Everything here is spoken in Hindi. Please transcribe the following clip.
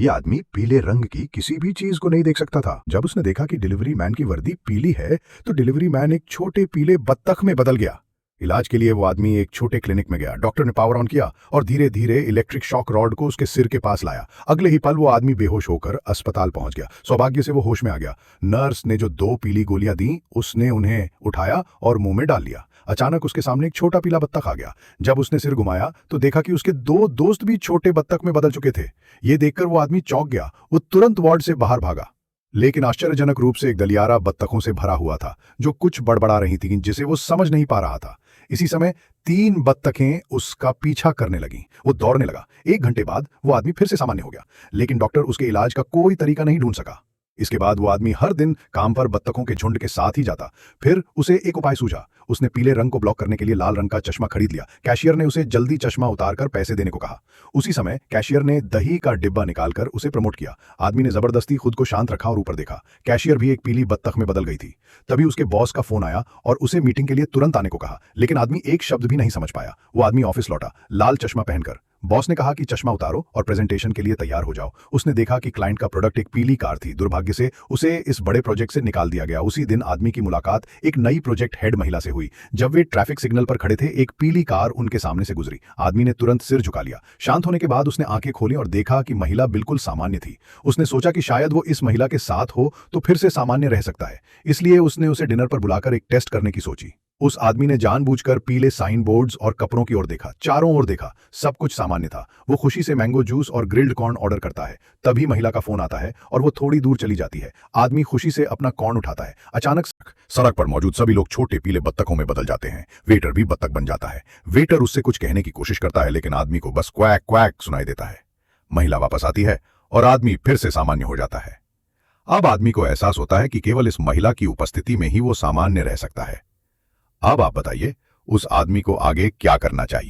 ये आदमी पीले रंग की किसी भी चीज को नहीं देख सकता था। जब उसने देखा कि डिलीवरी मैन की वर्दी पीली है तो डिलीवरी मैन एक छोटे पीले बत्तख में बदल गया। इलाज के लिए वो आदमी एक छोटे क्लिनिक में गया। डॉक्टर ने पावर ऑन किया और धीरे धीरे इलेक्ट्रिक शॉक रॉड को उसके सिर के पास लाया। अगले ही पल वो आदमी बेहोश होकर अस्पताल पहुंच गया। सौभाग्य से वो होश में आ गया। नर्स ने जो 2 पीली गोलियां दी उसने उन्हें उठाया और मुंह में डाल लिया। अचानक उसके सामने एक छोटा पीला बत्तख आ गया। जब उसने सिर घुमाया तो देखा कि उसके 2 दोस्त भी छोटे बत्तख में बदल चुके थे। ये देखकर वो आदमी चौंक गया। वो तुरंत वार्ड से बाहर भागा, लेकिन आश्चर्यजनक रूप से एक गलियारा बत्तखों से भरा हुआ था जो कुछ बड़बड़ा रही थी जिसे वो समझ नहीं पा रहा था। इसी समय 3 बत्तखें उसका पीछा करने लगीं। वो दौड़ने लगा। 1 घंटे बाद वो आदमी फिर से सामान्य हो गया, लेकिन डॉक्टर उसके इलाज का कोई तरीका नहीं ढूंढ सका। इसके बाद वो आदमी हर दिन काम पर बत्तखों के झुंड के साथ ही जाता। फिर उसे एक उपाय सूझा। उसने पीले रंग को ब्लॉक करने के लिए लाल रंग का चश्मा खरीद लिया। कैशियर ने उसे जल्दी चश्मा उतारकर पैसे देने को कहा। उसी समय कैशियर ने दही का डिब्बा निकालकर उसे प्रमोट किया। आदमी ने जबरदस्ती खुद को शांत रखा और ऊपर देखा। कैशियर भी एक पीली बत्तख में बदल गई थी। तभी उसके बॉस का फोन आया और उसे मीटिंग के लिए तुरंत आने को कहा, लेकिन आदमी एक शब्द भी नहीं समझ पाया। वो आदमी ऑफिस लौटा, लाल चश्मा पहनकर। बॉस ने कहा कि चश्मा उतारो और प्रेजेंटेशन के लिए तैयार हो जाओ। उसने देखा कि क्लाइंट का प्रोडक्ट एक पीली कार थी। दुर्भाग्य से उसे इस बड़े प्रोजेक्ट से निकाल दिया गया। उसी दिन आदमी की मुलाकात एक नई प्रोजेक्ट हेड महिला से हुई। जब वे ट्रैफिक सिग्नल पर खड़े थे, एक पीली कार उनके सामने से गुजरी। आदमी ने तुरंत सिर झुका लिया। शांत होने के बाद उसने आंखें खोली और देखा कि महिला बिल्कुल सामान्य थी। उसने सोचा कि शायद वो इस महिला के साथ हो तो फिर से सामान्य रह सकता है, इसलिए उसने उसे डिनर पर बुलाकर एक टेस्ट करने की सोची। उस आदमी ने जानबूझकर पीले साइन बोर्ड्स और कपड़ों की ओर देखा। चारों ओर देखा, सब कुछ सामान्य था। वो खुशी से मैंगो जूस और ग्रिल्ड कॉर्न ऑर्डर करता है। तभी महिला का फोन आता है और वो थोड़ी दूर चली जाती है। आदमी खुशी से अपना कॉर्न उठाता है। अचानक सड़क पर मौजूद सभी लोग छोटे पीले बत्तखों में बदल जाते हैं। वेटर भी बत्तख बन जाता है। वेटर उससे कुछ कहने की कोशिश करता है, लेकिन आदमी को बस क्वैक क्वैक सुनाई देता है। महिला वापस आती है और आदमी फिर से सामान्य हो जाता है। अब आदमी को एहसास होता है कि केवल इस महिला की उपस्थिति में ही वो सामान्य रह सकता है। अब आप बताइए, उस आदमी को आगे क्या करना चाहिए।